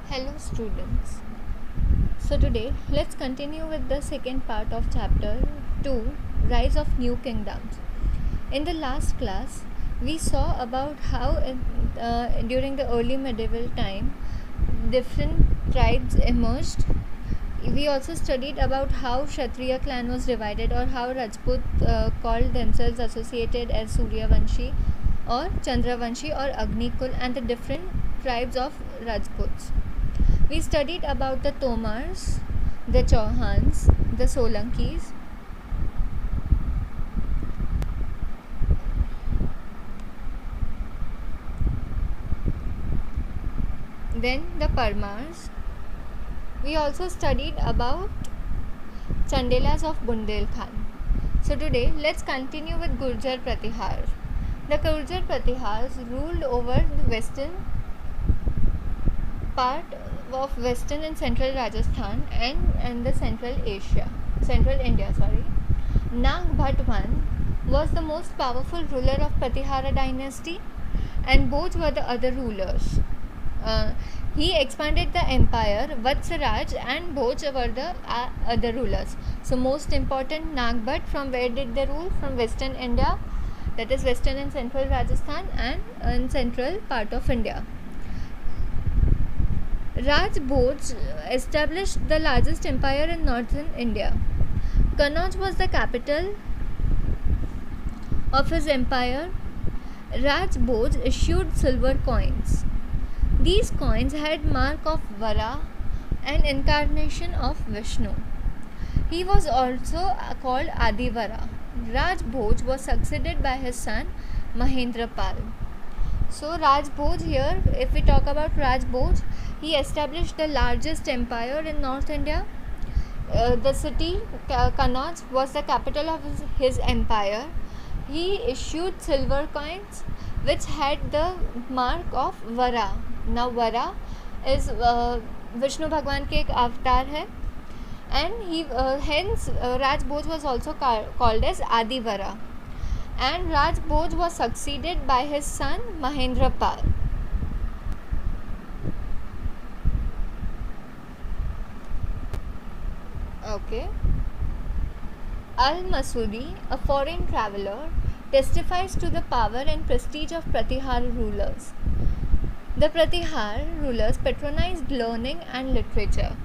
Hello students. So today let's continue with the second part of chapter 2, Rise of New Kingdoms. In the last class we saw about how during the early medieval time different tribes emerged. We also studied about how Kshatriya clan was divided, or how Rajput called themselves associated as Suryavanshi or Chandravanshi or Agnikul, and the different tribes of Rajputs. We studied about the Tomars, the Chauhans, the Solankis, then the Parmars. We also studied about Chandelas of Bundelkhand. So today let's continue with Gurjar Pratihar. The Gurjar Pratihars ruled over the western part of western and central Rajasthan and the central India. Nag Bhatwan was the most powerful ruler of Pratihara dynasty, and both were the other rulers. He expanded the empire. Vatsaraj and Bhoj were the other rulers. So most important, Nagbhat, from where did they rule? From western India, that is western and central Rajasthan and central part of India. Raj Bhoj established the largest empire in northern India. Kannauj was the capital of his empire. Raj Bhoj issued silver coins. These coins had mark of Vara, an incarnation of Vishnu. He was also called Adivara. Raj Bhoj was succeeded by his son Mahendrapal. So Raj Bhoj here, if we talk about Raj Bhoj, he established the largest empire in North India. The city Kannauj was the capital of his empire. He issued silver coins which had the mark of Vara. Now Vara is Vishnu Bhagwan के एक अवतार है, and he hence Raj Bhoj was also called as Adivara, and Raj Bhoj was succeeded by his son Mahendrapal. Okay. Al-Masudi, a foreign traveller, testifies to the power and prestige of Pratihar rulers. The Pratihar rulers patronized learning and literature.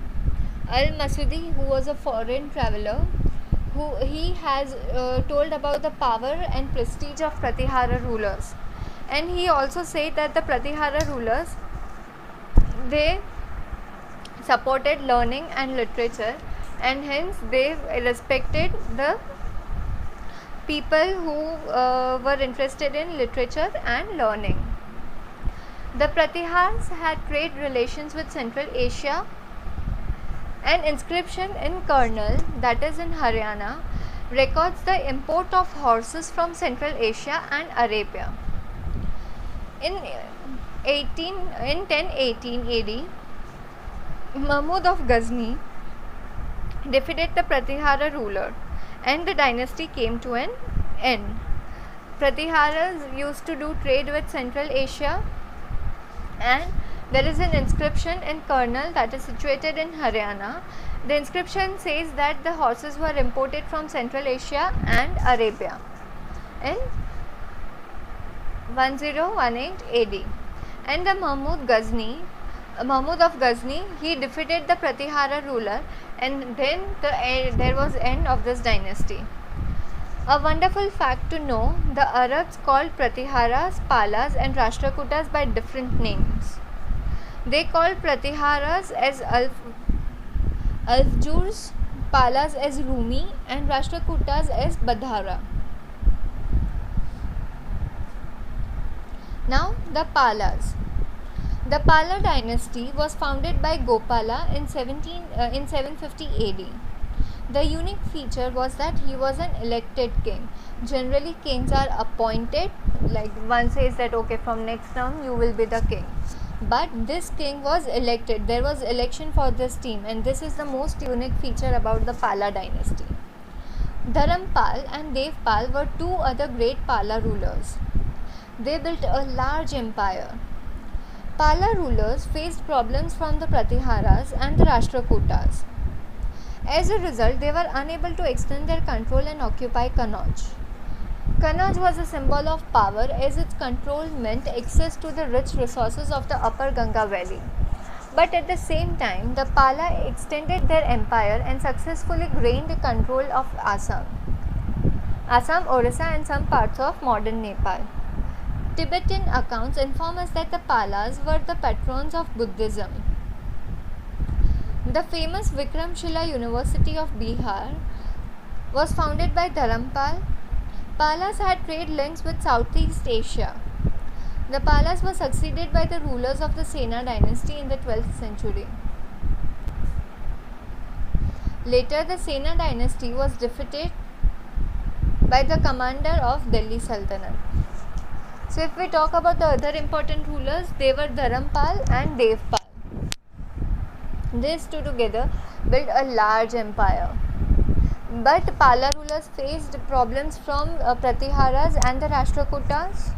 Al-Masudi, who was a foreign traveller, he has told about the power and prestige of Pratihara rulers, and he also said that the Pratihara rulers, they supported learning and literature, and hence they respected the people who were interested in literature and learning. The Pratihars had trade relations with Central Asia. An inscription in Karnal, that is in Haryana, records the import of horses from Central Asia and Arabia. In 1018 AD, Mahmud of Ghazni defeated the Pratihara ruler, and the dynasty came to an end. Pratiharas used to do trade with Central Asia, and there is an inscription in Karnal that is situated in Haryana. The inscription says that the horses were imported from Central Asia and Arabia in 1018 AD. And the Mahmud of Ghazni, he defeated the Pratihara ruler, and then there was end of this dynasty. A wonderful fact to know, the Arabs called Pratiharas, Palas and Rashtrakutas by different names. They called Pratiharas as Aljurs, Palas as Rumi, and Rashtrakutas as Badhara. Now the Palas. The Pala dynasty was founded by Gopala in 750 AD. The unique feature was that he was an elected king. Generally kings are appointed, like one says that okay, from next term you will be the king. But this king was elected. There was election for this team, and this is the most unique feature about the Pala dynasty. Dharampal and Devpal were two other great Pala rulers. They built a large empire. Pala rulers faced problems from the Pratiharas and the Rashtrakutas. As a result, they were unable to extend their control and occupy Kannauj. Kannauj was a symbol of power as its control meant access to the rich resources of the upper Ganga valley. But at the same time, the Pala extended their empire and successfully gained control of Assam, Orissa and some parts of modern Nepal. Tibetan accounts inform us that the Palas were the patrons of Buddhism. The famous Vikramshila University of Bihar was founded by Dharampal. Palas had trade links with Southeast Asia. The Palas were succeeded by the rulers of the Sena dynasty in the 12th century. Later, the Sena dynasty was defeated by the commander of Delhi Sultanate. So, if we talk about the other important rulers, they were Dharampal and Devpal. These two together built a large empire. But Pala rulers faced problems from Pratiharas and the Rashtrakutas,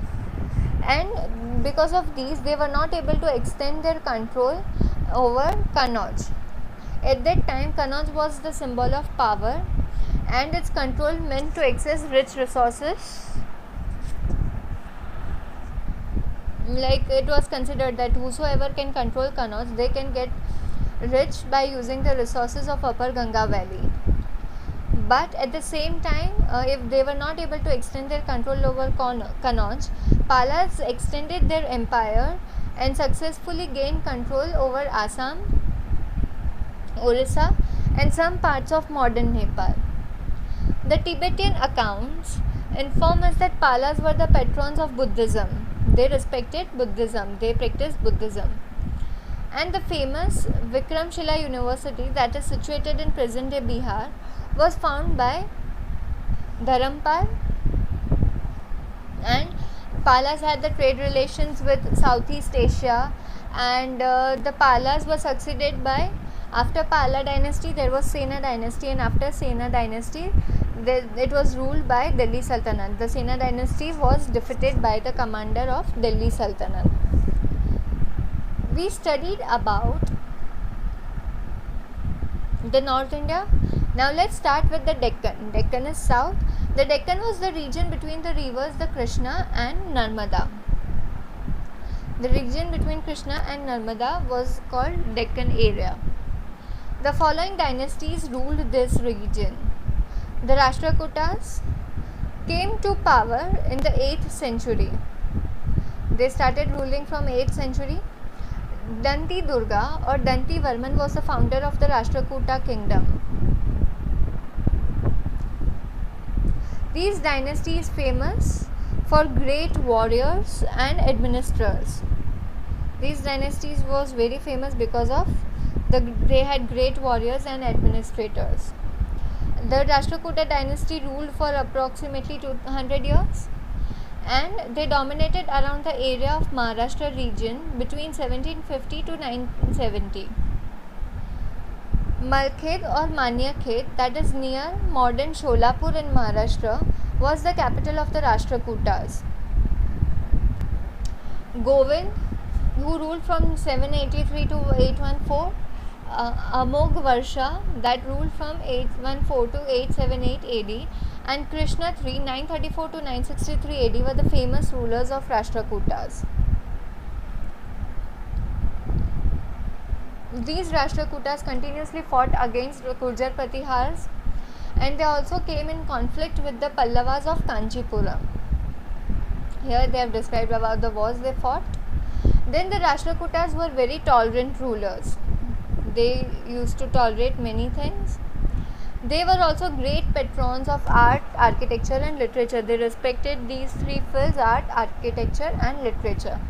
and because of these, they were not able to extend their control over Kannauj. At that time, Kannauj was the symbol of power, and its control meant to access rich resources. Like, it was considered that whosoever can control Kannauj, they can get rich by using the resources of upper Ganga valley. But at the same time, if they were not able to extend their control over Kannauj, Palas extended their empire and successfully gained control over Assam, Orissa and some parts of modern Nepal. The Tibetan accounts inform us that Palas were the patrons of Buddhism. They respected Buddhism, they practiced Buddhism. And the famous Vikramshila University, that is situated in present-day Bihar, was founded by Dharampal, and Palas had the trade relations with Southeast Asia, and the Palas were succeeded by, after Pala dynasty there was Sena dynasty, and after Sena dynasty it was ruled by Delhi Sultanate. The Sena dynasty was defeated by the commander of Delhi Sultanate. We studied about the North India. Now let's start with the Deccan. Deccan is south. The Deccan was the region between the rivers the Krishna and Narmada. The region between Krishna and Narmada was called Deccan area. The following dynasties ruled this region. The Rashtrakutas came to power in the 8th century. They started ruling from 8th century. Danti Durga or Danti Varman was the founder of the Rashtrakuta kingdom. These dynasty is famous for great warriors and administrators. These dynasties was very famous because of they had great warriors and administrators. The Rashtrakuta dynasty ruled for approximately 200 years, and they dominated around the area of Maharashtra region between 1750 to 1970. Malkhed or Manyakhed, that is near modern Sholapur in Maharashtra, was the capital of the Rashtrakutas. Govind, who ruled from 783 to 814, Amogh Varsha, that ruled from 814 to 878 AD, and Krishna III, 934 to 963 AD, were the famous rulers of Rashtrakutas. These Rashtrakutas continuously fought against the Gurjar Pratihars, and they also came in conflict with the Pallavas of Kanchipuram. Here they have described about the wars they fought. Then the Rashtrakutas were very tolerant rulers. They used to tolerate many things. They were also great patrons of art, architecture and literature. They respected these three fields: art, architecture and literature.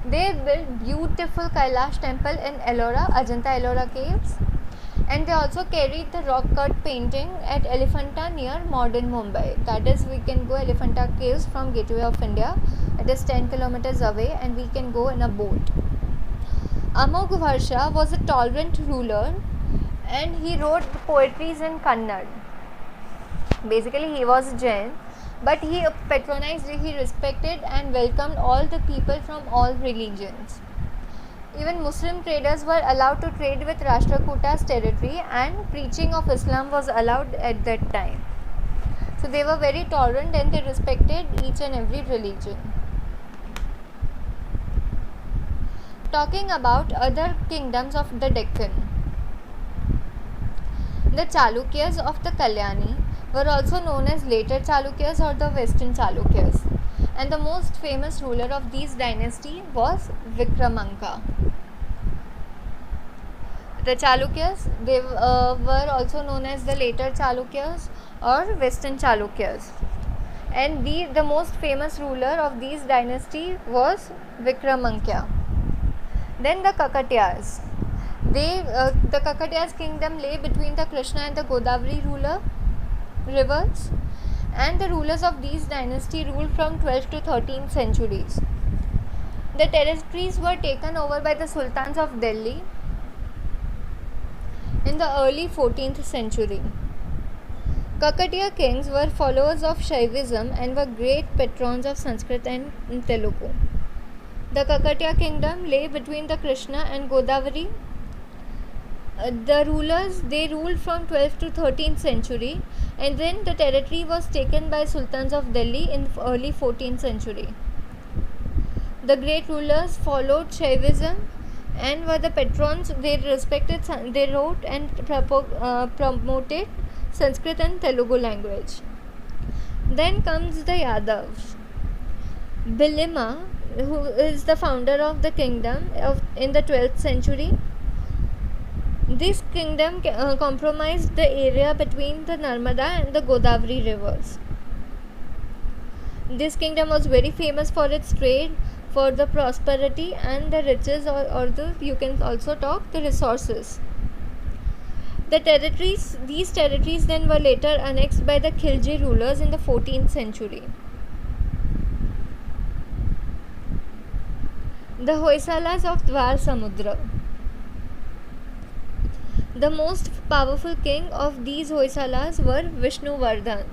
They built beautiful Kailash temple in Ellora, Ajanta Ellora caves, and they also carried the rock cut painting at Elephanta near modern Mumbai. That is, we can go Elephanta caves from Gateway of India. It is 10 kilometers away and we can go in a boat. Amogh Varsha was a tolerant ruler and he wrote poetries in Kannada. Basically, he was a Jain, but he patronized, he respected and welcomed all the people from all religions. Even Muslim traders were allowed to trade with Rashtrakuta's territory, and preaching of Islam was allowed at that time. So they were very tolerant and they respected each and every religion. Talking about other kingdoms of the Deccan. The Chalukyas of the Kalyani were also known as later Chalukyas or the Western Chalukyas, and the most famous ruler of these dynasty was Vikramanka. The Chalukyas, they were also known as the later Chalukyas or Western Chalukyas, and the most famous ruler of these dynasty was Vikramanka. Then the Kakatiyas. The Kakatiyas kingdom lay between the Krishna and the Godavari rivers, and the rulers of these dynasty ruled from 12th to 13th centuries. The territories were taken over by the sultans of Delhi in the early 14th century. Kakatiya kings were followers of Shaivism and were great patrons of Sanskrit and Telugu. The Kakatiya kingdom lay between the Krishna and Godavari. The rulers, they ruled from 12th to 13th century, and then the territory was taken by sultans of Delhi in early 14th century. The great rulers followed Shaivism and were the patrons. They wrote and promoted Sanskrit and Telugu language. Then comes the Yadavs. Bilima, who is the founder of the kingdom in the 12th century. This kingdom comprised the area between the Narmada and the Godavari rivers. This kingdom was very famous for its trade, for the prosperity and the riches, or you can also talk the resources. These territories then were later annexed by the Khilji rulers in the 14th century. The Hoysalas of Dwar Samudra. The most powerful king of these Hoysalas were Vishnuvardhan.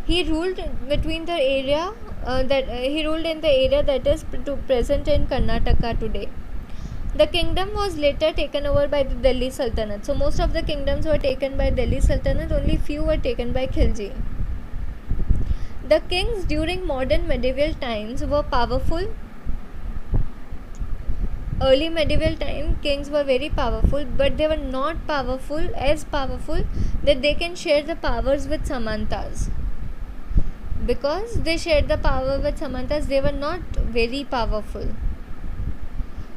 He ruled between the area in the area that is present in Karnataka today. The kingdom was later taken over by the Delhi Sultanate. So most of the kingdoms were taken by Delhi Sultanate, only few were taken by Khilji. The kings during modern medieval times were powerful. Early medieval time kings were very powerful, but they were not as powerful that they can share the powers with Samantas. Because they shared the power with Samantas, they were not very powerful.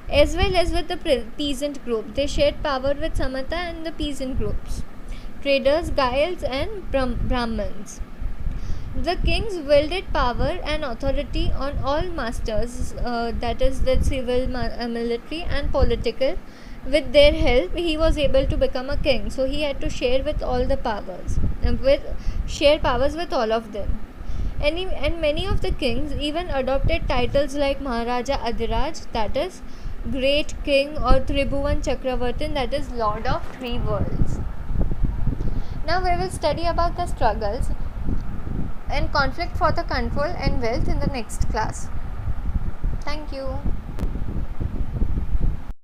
As well as with the peasant group, they shared power with Samanta and the peasant groups, traders, Gaels and Brahmins. The kings wielded power and authority on all masters, that is the civil, military and political. With their help, he was able to become a king. So he had to share with all the powers, share powers with all of them. And many of the kings even adopted titles like Maharaja Adhiraj, that is Great King, or Tribhuvan Chakravartin, that is Lord of Three Worlds. Now we will study about the struggles and conflict for the control and wealth in the next class. Thank you.